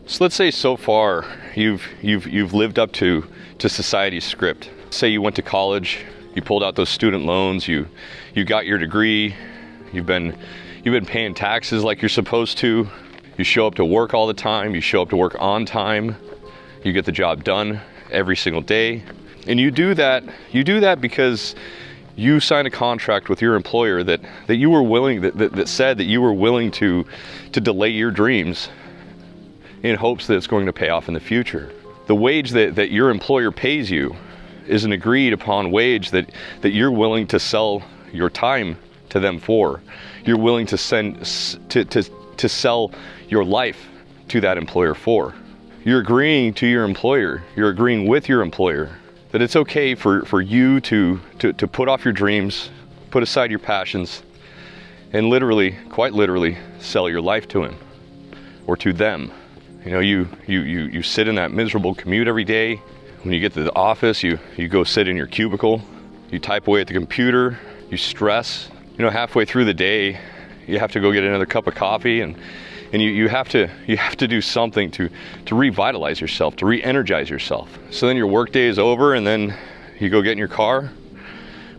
So let's say so far you've lived up to society's script. Say you went to college, you pulled out those student loans, you got your degree, you've been paying taxes like you're supposed to, you show up to work all the time, you show up to work on time, you get the job done every single day. And you do that because you signed a contract with your employer that you were willing, that said that you were willing to delay your dreams in hopes that it's going to pay off in the future. The wage that your employer pays you is an agreed upon wage that you're willing to sell your time to them for. You're willing to sell your life to that employer for. You're agreeing to your employer, you're agreeing with your employer that it's okay for you to put off your dreams, put aside your passions, and literally, quite literally, sell your life to him or to them. You know, you sit in that miserable commute every day. When you get to the office, you go sit in your cubicle, you type away at the computer, you stress. You know, halfway through the day, you have to go get another cup of coffee, and you have to do something to revitalize yourself, to re-energize yourself. So then your work day is over, and then you go get in your car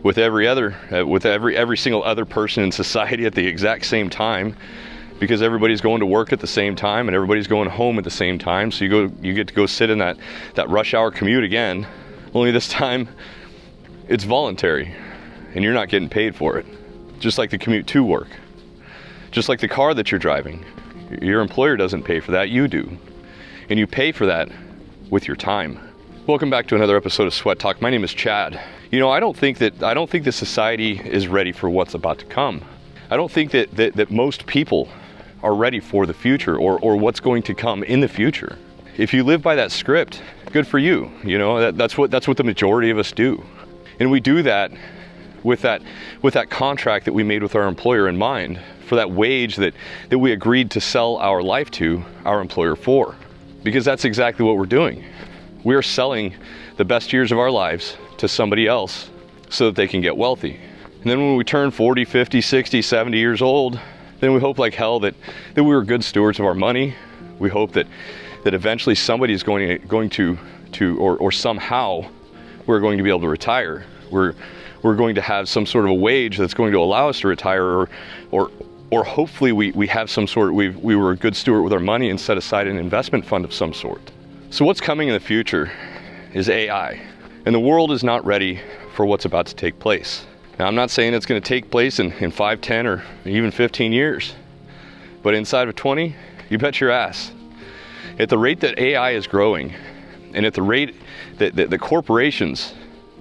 with every single other person in society at the exact same time, because everybody's going to work at the same time and everybody's going home at the same time. So you get to go sit in that rush hour commute again, only this time it's voluntary and you're not getting paid for it. Just like the commute to work, just like the car that you're driving. Your employer doesn't pay for that, you do. And you pay for that with your time. Welcome back to another episode of Sweat Talk. My name is Chad. You know, I don't think that society is ready for what's about to come. I don't think that most people are ready for the future or what's going to come in the future. If you live by that script, good for you. You know, that's what the majority of us do. And we do that with that contract that we made with our employer in mind, for that wage that we agreed to sell our life to our employer for. Because that's exactly what we're doing. We are selling the best years of our lives to somebody else so that they can get wealthy. And then when we turn 40, 50, 60, 70 years old, then we hope like hell that we were good stewards of our money. We hope that eventually somebody is going to or somehow we're going to be able to retire. We're going to have some sort of a wage that's going to allow us to retire, or hopefully we have some sort, we were a good steward with our money and set aside an investment fund of some sort. So what's coming in the future is AI, and the world is not ready for what's about to take place. Now, I'm not saying it's going to take place in 5, 10, or even 15 years, but inside of 20, you bet your ass. At the rate that AI is growing, and at the rate that the corporations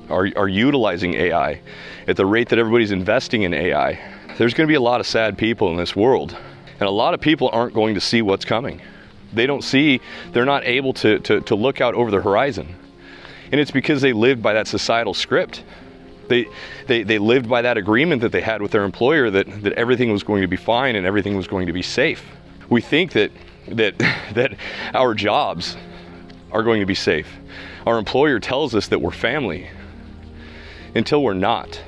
are utilizing AI, at the rate that everybody's investing in AI, there's going to be a lot of sad people in this world. And a lot of people aren't going to see what's coming. They're not able to look out over the horizon. And it's because they lived by that societal script. They lived by that agreement that they had with their employer that everything was going to be fine and everything was going to be safe. We think that our jobs are going to be safe. Our employer tells us that we're family until we're not.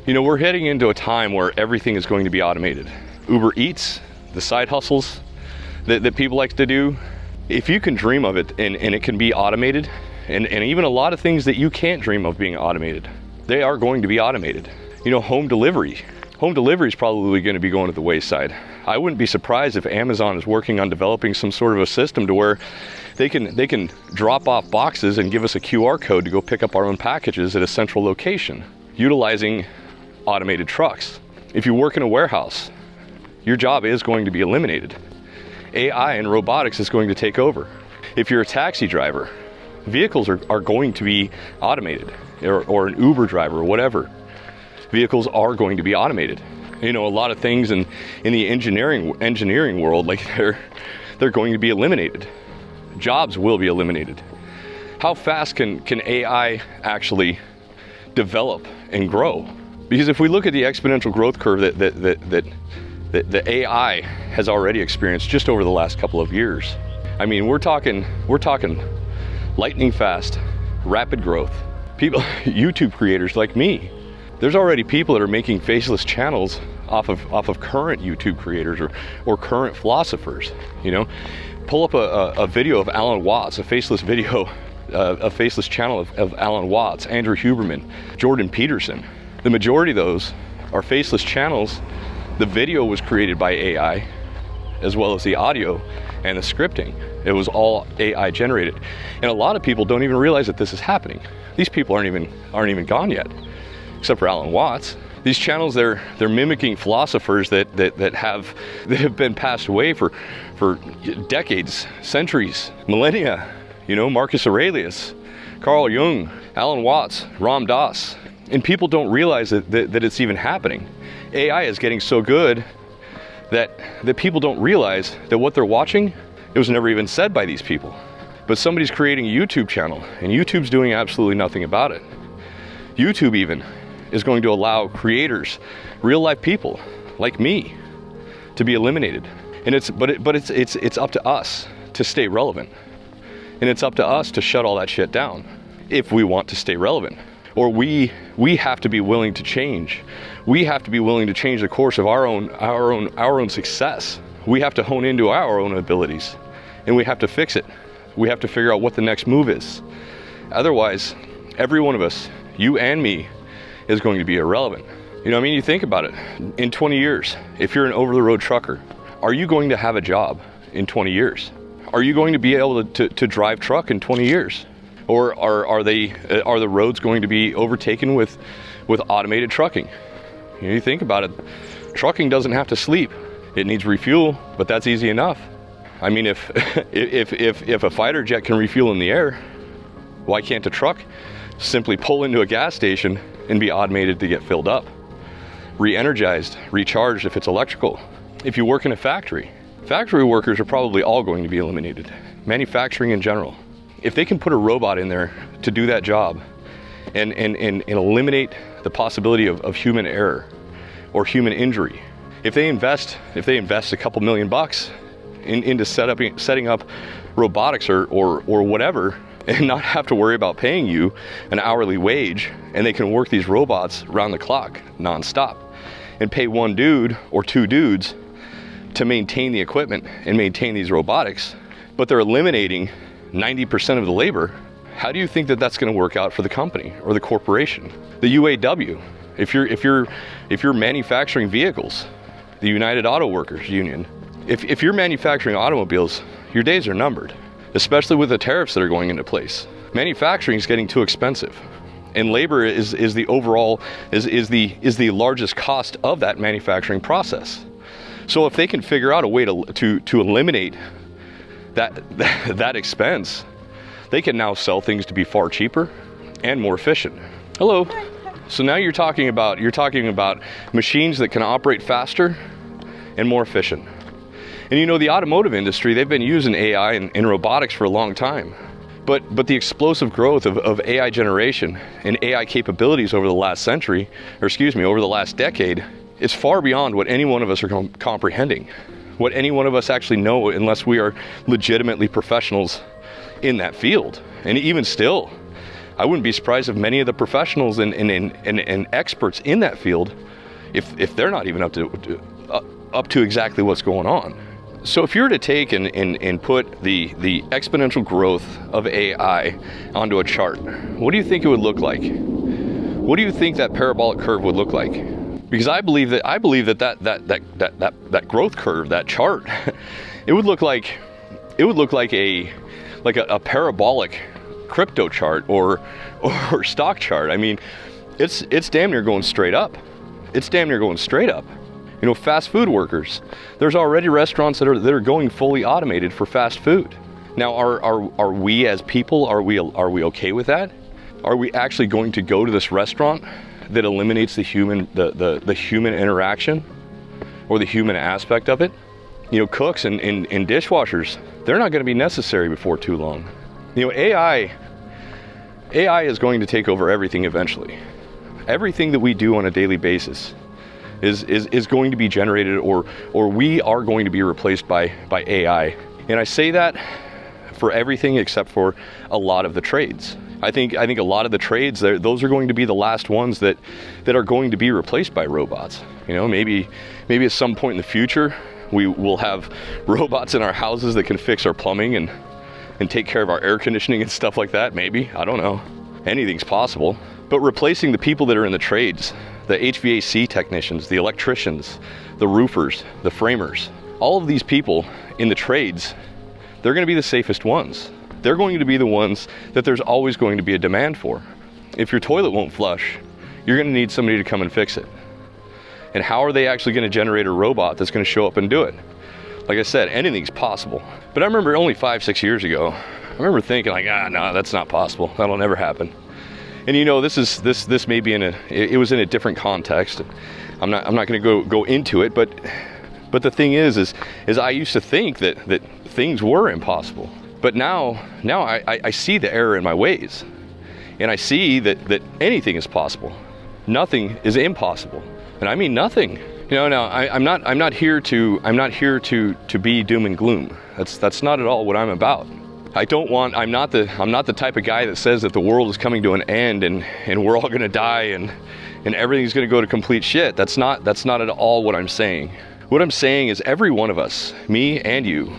You know, we're heading into a time where everything is going to be automated. Uber Eats, the side hustles that people like to do, if you can dream of it and it can be automated, and even a lot of things that you can't dream of being automated, they are going to be automated. You know, home delivery is probably going to be going to the wayside. I wouldn't be surprised if Amazon is working on developing some sort of a system to where they can drop off boxes and give us a QR code to go pick up our own packages at a central location, utilizing automated trucks. If you work in a warehouse, your job is going to be eliminated. AI and robotics is going to take over. If you're a taxi driver, vehicles are going to be automated, or an Uber driver or whatever. Vehicles are going to be automated. You know, a lot of things in the engineering world, like they're going to be eliminated. Jobs will be eliminated. How fast can AI actually develop and grow? Because if we look at the exponential growth curve that the AI has already experienced just over the last couple of years, I mean, we're talking lightning fast, rapid growth. People, YouTube creators like me, there's already people that are making faceless channels off of current YouTube creators or current philosophers. You know, pull up a video of Alan Watts, a faceless video, a faceless channel of Alan Watts, Andrew Huberman, Jordan Peterson. The majority of those are faceless channels. The video was created by AI, as well as the audio and the scripting. It was all AI generated. And a lot of people don't even realize that this is happening. These people aren't even gone yet, except for Alan Watts. These channels, they're mimicking philosophers that have been passed away for decades, centuries, millennia. You know, Marcus Aurelius, Carl Jung, Alan Watts, Ram Dass. And people don't realize that it's even happening. AI is getting so good that people don't realize that what they're watching, it was never even said by these people. But somebody's creating a YouTube channel, and YouTube's doing absolutely nothing about it. YouTube even is going to allow creators, real life people like me, to be eliminated. And it's up to us to stay relevant. And it's up to us to shut all that shit down if we want to stay relevant. Or we have to be willing to change. We have to be willing to change the course of our own success. We have to hone into our own abilities, and we have to fix it. We have to figure out what the next move is. Otherwise, every one of us, you and me, is going to be irrelevant. You know what I mean? You think about it. In 20 years, if you're an over-the-road trucker, are you going to have a job in 20 years? Are you going to be able to drive truck in 20 years? Or are the roads going to be overtaken with automated trucking? You know, you think about it, trucking doesn't have to sleep. It needs refuel, but that's easy enough. I mean, if a fighter jet can refuel in the air, why can't a truck simply pull into a gas station and be automated to get filled up, re-energized, recharged if it's electrical? If you work in a factory workers are probably all going to be eliminated. Manufacturing in general. If they can put a robot in there to do that job and eliminate the possibility of human error or human injury, if they invest a couple $1 million into setting up robotics or whatever, and not have to worry about paying you an hourly wage, and they can work these robots round the clock, nonstop, and pay one dude or two dudes to maintain the equipment and maintain these robotics, but they're eliminating 90% of the labor. How do you think that that's going to work out for the company or the corporation? The UAW, if you're manufacturing vehicles, the United Auto Workers Union, if you're manufacturing automobiles, your days are numbered, especially with the tariffs that are going into place. Manufacturing is getting too expensive, and labor is the largest cost of that manufacturing process. So if they can figure out a way to eliminate that expense, they can now sell things to be far cheaper and more efficient. Hello. So now you're talking about machines that can operate faster and more efficient. And you know, the automotive industry, they've been using AI and robotics for a long time. But the explosive growth of AI generation and AI capabilities over the last over the last decade, is far beyond what any one of us are comprehending. What any one of us actually know, unless we are legitimately professionals in that field. And even still, I wouldn't be surprised if many of the professionals and experts in that field, if they're not even up to exactly what's going on. So if you were to take and put the exponential growth of AI onto a chart, what do you think it would look like? What do you think that parabolic curve would look like? Because I believe that growth curve, that chart, it would look like a parabolic crypto chart or stock chart. I mean, it's damn near going straight up. It's damn near going straight up. You know, fast food workers, there's already restaurants that are going fully automated for fast food. Now, are we as people, are we okay with that? Are we actually going to go to this restaurant that eliminates the human interaction or the human aspect of it? You know, cooks and dishwashers, they're not going to be necessary before too long. You know, AI is going to take over everything eventually. Everything that we do on a daily basis is going to be generated, or we are going to be replaced by AI. And I say that for everything except for a lot of the trades. I think a lot of the trades, those are going to be the last ones that are going to be replaced by robots. You know, maybe at some point in the future, We will have robots in our houses that can fix our plumbing and take care of our air conditioning and stuff like that, maybe. I don't know. Anything's possible. But replacing the people that are in the trades, the HVAC technicians, the electricians, the roofers, the framers, all of these people in the trades, they're going to be the safest ones. They're going to be the ones that there's always going to be a demand for. If your toilet won't flush, you're going to need somebody to come and fix it. And how are they actually going to generate a robot that's going to show up and do it? Like I said, anything's possible. But I remember only 5-6 years ago, I remember thinking like, no, that's not possible. That'll never happen. And you know, this may be it was in a different context. I'm not going to go into it, but the thing is I used to think that things were impossible. But now I see the error in my ways, and I see that anything is possible. Nothing is impossible, and I mean nothing. You know, now I'm not here to be doom and gloom. That's not at all what I'm about. I'm not the type of guy that says that the world is coming to an end and we're all gonna die and everything's gonna go to complete shit. That's not at all what I'm saying. What I'm saying is every one of us, me and you,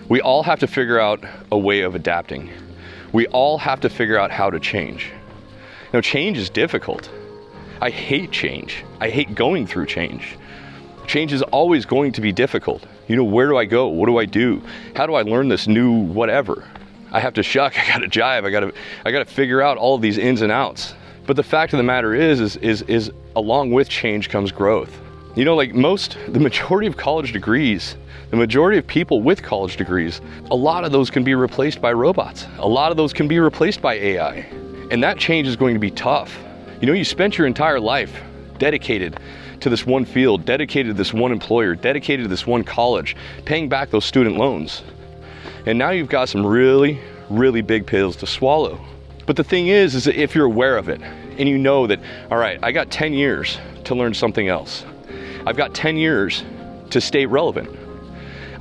we all have to figure out a way of adapting. We all have to figure out how to change. Now, change is difficult. I hate change. I hate going through change. Change is always going to be difficult. You know, where do I go? What do I do? How do I learn this new whatever? I have to shuck, I gotta jive, I gotta figure out all of these ins and outs. But the fact of the matter is along with change comes growth. You know, like the majority of college degrees, the majority of people with college degrees, a lot of those can be replaced by robots. A lot of those can be replaced by AI. And that change is going to be tough. You know, you spent your entire life dedicated to this one field, dedicated to this one employer, dedicated to this one college, paying back those student loans. And now you've got some really, really big pills to swallow. But the thing is that if you're aware of it and you know that, all right, I got 10 years to learn something else. I've got 10 years to stay relevant.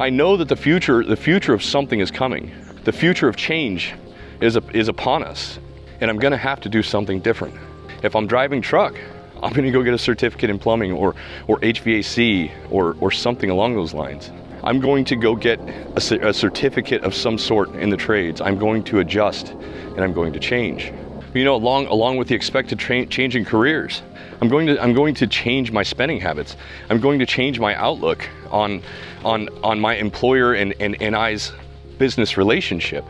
I know that the future of something is coming. The future of change is upon us, and I'm gonna have to do something different. If I'm driving truck, I'm gonna go get a certificate in plumbing or HVAC or something along those lines. I'm going to go get a certificate of some sort in the trades. I'm going to adjust and I'm going to change. You know, along with the expected change in careers, I'm going to change my spending habits. I'm going to change my outlook on my employer and I's business relationship.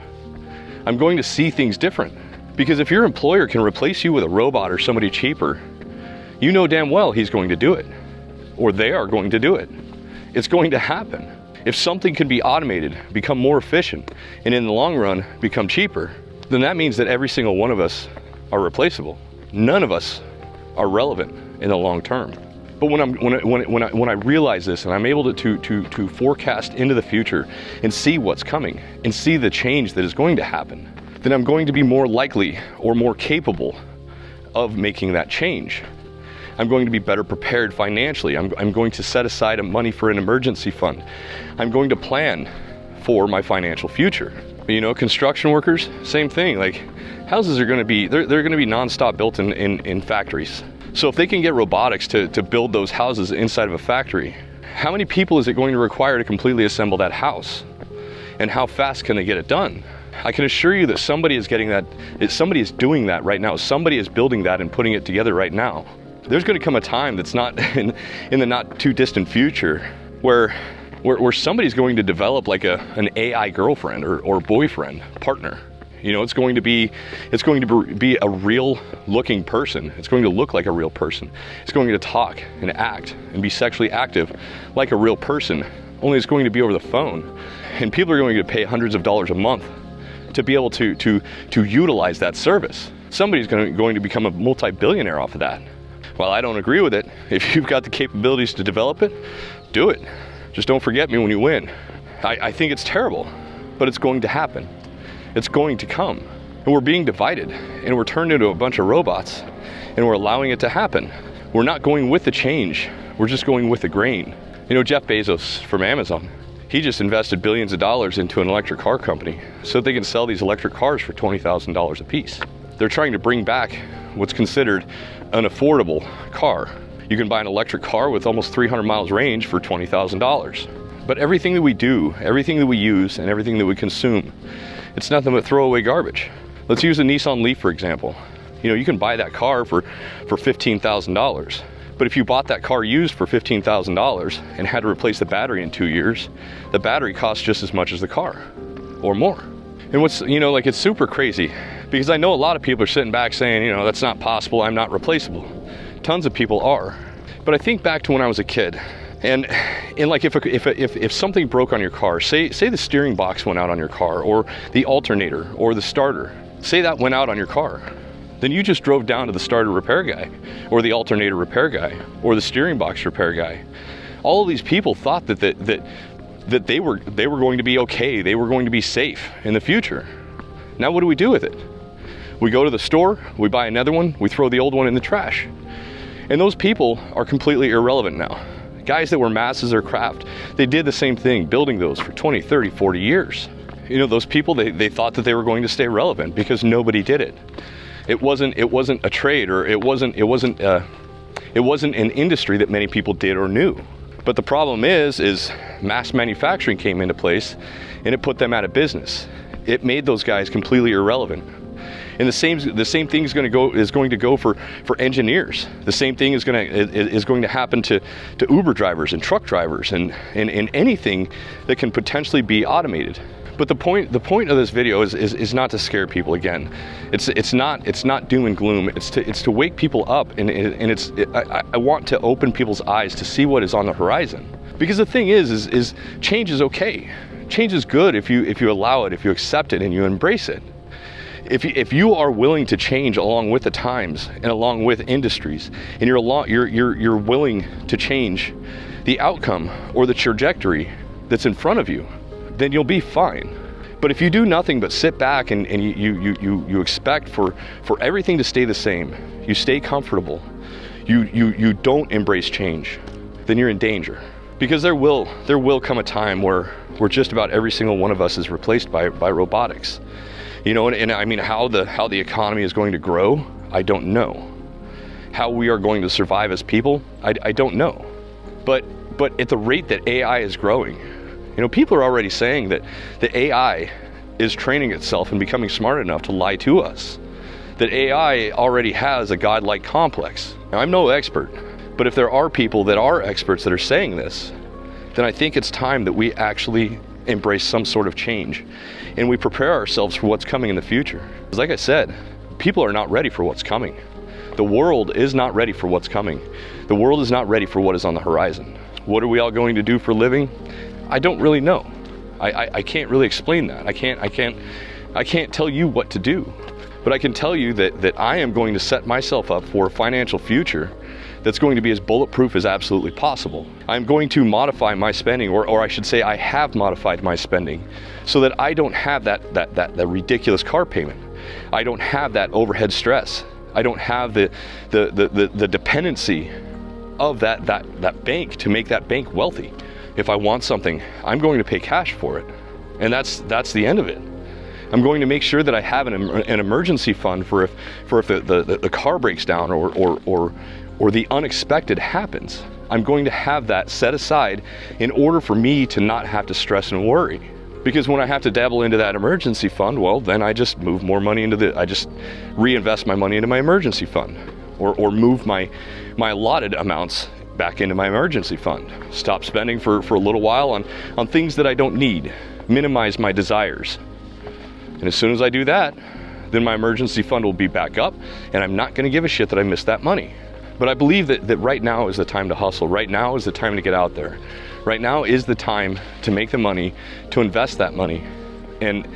I'm going to see things different. Because if your employer can replace you with a robot or somebody cheaper, you know damn well he's going to do it, or they are going to do it. It's going to happen. If something can be automated, become more efficient, and in the long run become cheaper, then that means that every single one of us are replaceable. None of us are relevant in the long term. But when I realize this and I'm able to forecast into the future and see what's coming and see the change that is going to happen, then I'm going to be more likely or more capable of making that change. I'm going to be better prepared financially. I'm going to set aside money for an emergency fund. I'm going to plan for my financial future. You know, construction workers, same thing. Like, houses are going to be, they're going to be nonstop built in factories. So if they can get robotics to build those houses inside of a factory, how many people is it going to require to completely assemble that house? And how fast can they get it done? I can assure you that somebody is doing that right now. Somebody is building that and putting it together right now. There's going to come a time that's not in the not too distant future where somebody's going to develop like an AI girlfriend or boyfriend, partner. You know, it's going to be a real looking person. It's going to look like a real person. It's going to talk and act and be sexually active like a real person, only it's going to be over the phone. And people are going to pay hundreds of dollars a month to be able to utilize that service. Somebody's going to become a multi-billionaire off of that. Well, I don't agree with it. If you've got the capabilities to develop it, do it. Just don't forget me when you win. I think it's terrible, but it's going to happen. It's going to come. And we're being divided, and we're turned into a bunch of robots, and we're allowing it to happen. We're not going with the change. We're just going with the grain. You know, Jeff Bezos from Amazon, he just invested billions of dollars into an electric car company so they can sell these electric cars for $20,000 a piece. They're trying to bring back what's considered an affordable car. You can buy an electric car with almost 300 miles range for $20,000. But everything that we do, everything that we use, and everything that we consume, it's nothing but throwaway garbage. Let's use a Nissan Leaf, for example. You know, you can buy that car for $15,000. But if you bought that car used for $15,000 and had to replace the battery in 2 years, the battery costs just as much as the car, or more. And what's, you know, like, it's super crazy, because I know a lot of people are sitting back saying, you know, that's not possible, I'm not replaceable. Tons of people are. But I think back to when I was a kid, and like, if something broke on your car, say the steering box went out on your car, or the alternator, or the starter, say that went out on your car, then you just drove down to the starter repair guy, or the alternator repair guy, or the steering box repair guy. All of these people thought that they were going to be okay, they were going to be safe in the future. Now what do we do with it? We go to the store, we buy another one, we throw the old one in the trash. And those people are completely irrelevant now. Guys that were masters of their craft, they did the same thing, building those for 20, 30, 40 years. You know, those people, they thought that they were going to stay relevant because nobody did it. It wasn't a trade, or it wasn't an industry that many people did or knew. But the problem is mass manufacturing came into place, and it put them out of business. It made those guys completely irrelevant. And the same thing is going to go for engineers. The same thing is going to happen to Uber drivers and truck drivers and anything that can potentially be automated. But the point of this video is not to scare people again. It's not doom and gloom. It's to wake people up, and I want to open people's eyes to see what is on the horizon. Because the thing is change is okay. Change is good if you allow it, if you accept it and you embrace it. If you are willing to change along with the times and along with industries, and you're willing to change the outcome or the trajectory that's in front of you, then you'll be fine. But if you do nothing but sit back and you expect for everything to stay the same, you stay comfortable, you don't embrace change, then you're in danger. Because there will come a time where just about every single one of us is replaced by robotics. You know, and I mean, how the economy is going to grow, I don't know. How we are going to survive as people, I don't know. But at the rate that AI is growing, you know, people are already saying that the AI is training itself and becoming smart enough to lie to us. That AI already has a godlike complex. Now, I'm no expert, but if there are people that are experts that are saying this, then I think it's time that we actually embrace some sort of change and we prepare ourselves for what's coming in the future. Because like I said, people are not ready for what's coming. The world is not ready for what's coming. The world is not ready for what is on the horizon. What are we all going to do for a living? I don't really know. I can't really explain that. I can't tell you what to do. But I can tell you that I am going to set myself up for a financial future that's going to be as bulletproof as absolutely possible. I'm going to modify my spending, or I should say I have modified my spending, so that I don't have that ridiculous car payment. I don't have that overhead stress. I don't have the dependency of that bank to make that bank wealthy. If I want something, I'm going to pay cash for it. And that's the end of it. I'm going to make sure that I have an emergency fund for if the car breaks down or the unexpected happens. I'm going to have that set aside in order for me to not have to stress and worry. Because when I have to dabble into that emergency fund, well, then I just move more money I just reinvest my money into my emergency fund, or move my allotted amounts back into my emergency fund. Stop spending for a little while on things that I don't need. Minimize my desires. And as soon as I do that, then my emergency fund will be back up, and I'm not gonna give a shit that I missed that money. But I believe that right now is the time to hustle. Right now is the time to get out there. Right now is the time to make the money, to invest that money, and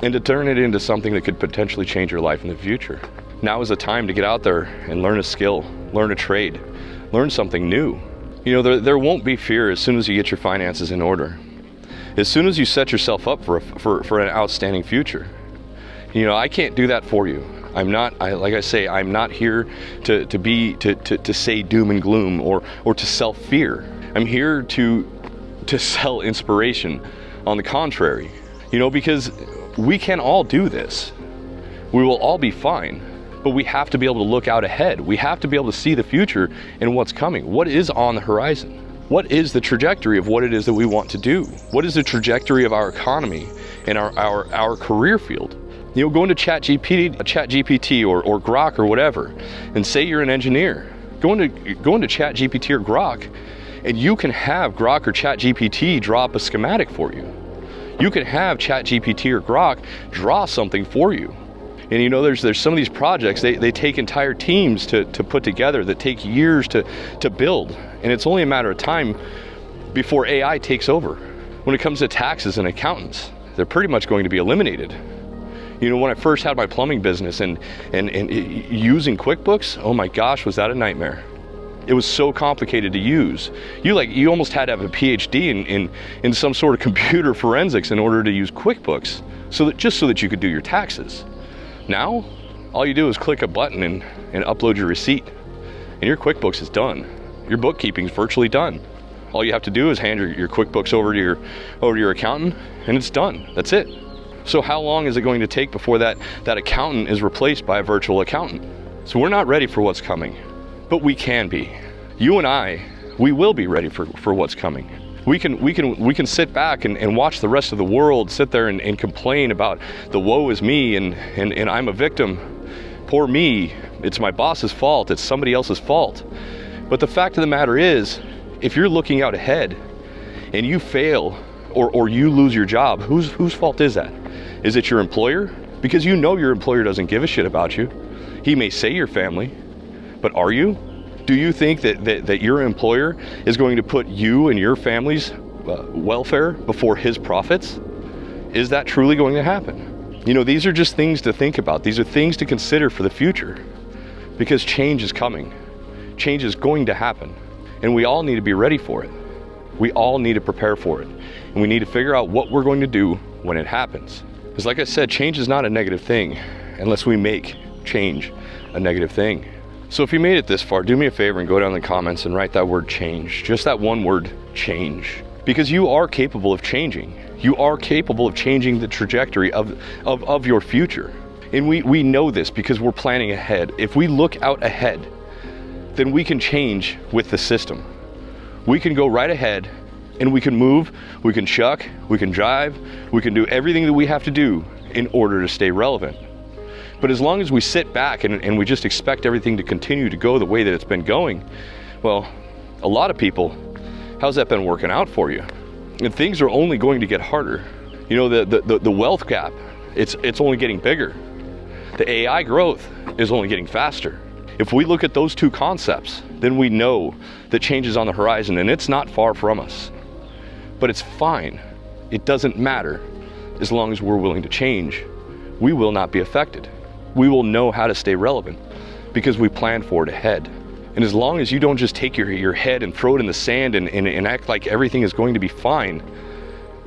to turn it into something that could potentially change your life in the future. Now is the time to get out there and learn a skill, learn a trade, learn something new. You know, there won't be fear as soon as you get your finances in order. As soon as you set yourself up for an outstanding future. You know, I can't do that for you. Like I say, I'm not here to say doom and gloom or to sell fear. I'm here to sell inspiration. On the contrary, you know, because we can all do this. We will all be fine, but we have to be able to look out ahead. We have to be able to see the future and what's coming. What is on the horizon? What is the trajectory of what it is that we want to do? What is the trajectory of our economy and our career field? You know, go into ChatGPT or Grok or whatever, and say you're an engineer. Go into ChatGPT or Grok, and you can have Grok or ChatGPT drop a schematic for you. You can have ChatGPT or Grok draw something for you. And you know, there's some of these projects, they take entire teams to put together, that take years to build. And it's only a matter of time before AI takes over. When it comes to taxes and accountants, they're pretty much going to be eliminated. You know, when I first had my plumbing business and using QuickBooks, oh my gosh, was that a nightmare. It was so complicated to use. You almost had to have a PhD in some sort of computer forensics in order to use QuickBooks, just so that you could do your taxes. Now, all you do is click a button and upload your receipt, and your QuickBooks is done. Your bookkeeping is virtually done. All you have to do is hand your QuickBooks over to your accountant, and it's done. That's it. So how long is it going to take before that accountant is replaced by a virtual accountant? So we're not ready for what's coming, but we can be. You and I, we will be ready for what's coming. We can sit back and watch the rest of the world sit there and complain about the woe is me and I'm a victim. Poor me, it's my boss's fault, it's somebody else's fault. But the fact of the matter is, if you're looking out ahead and you fail or you lose your job, whose fault is that? Is it your employer? Because you know your employer doesn't give a shit about you. He may say your family, but are you? Do you think that your employer is going to put you and your family's welfare before his profits? Is that truly going to happen? You know, these are just things to think about. These are things to consider for the future, because change is coming. Change is going to happen, and we all need to be ready for it. We all need to prepare for it, and we need to figure out what we're going to do when it happens. Because like I said, change is not a negative thing unless we make change a negative thing. So if you made it this far, do me a favor and go down in the comments and write that word change. Just that one word, change. Because you are capable of changing. You are capable of changing the trajectory of your future. And we know this because we're planning ahead. If we look out ahead, then we can change with the system. We can go right ahead and we can move, we can shuck, we can drive, we can do everything that we have to do in order to stay relevant. But as long as we sit back and we just expect everything to continue to go the way that it's been going, well, a lot of people, how's that been working out for you? And things are only going to get harder. You know, the wealth gap, it's only getting bigger. The AI growth is only getting faster. If we look at those two concepts, then we know that change is on the horizon, and it's not far from us. But it's fine. It doesn't matter. As long as we're willing to change, we will not be affected. We will know how to stay relevant because we plan for it ahead. And as long as you don't just take your head and throw it in the sand and act like everything is going to be fine,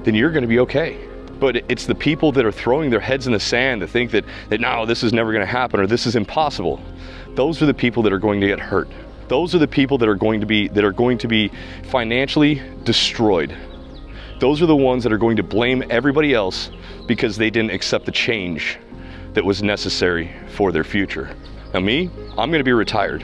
then you're going to be okay. But it's the people that are throwing their heads in the sand that think that no, this is never going to happen or this is impossible. Those are the people that are going to get hurt. Those are the people that are going to be financially destroyed. Those are the ones that are going to blame everybody else because they didn't accept the change that was necessary for their future. Now me, I'm going to be retired.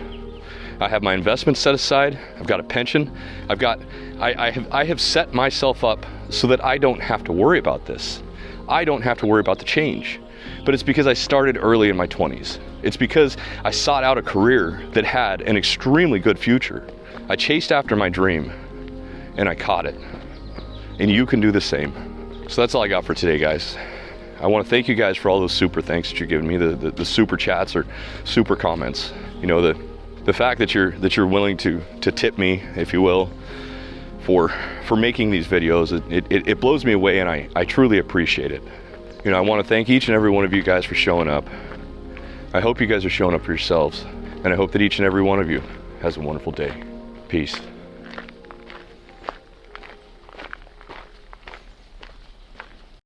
I have my investments set aside. I've got a pension. I have set myself up so that I don't have to worry about this. I don't have to worry about the change. But it's because I started early in my 20s. It's because I sought out a career that had an extremely good future. I chased after my dream and I caught it. And you can do the same. So that's all I got for today, guys. I want to thank you guys for all those super thanks that you're giving me, the super chats or super comments. You know, the fact that you're willing to tip me, if you will, for making these videos, it blows me away, and I truly appreciate it. You know, I want to thank each and every one of you guys for showing up. I hope you guys are showing up for yourselves, and I hope that each and every one of you has a wonderful day. Peace.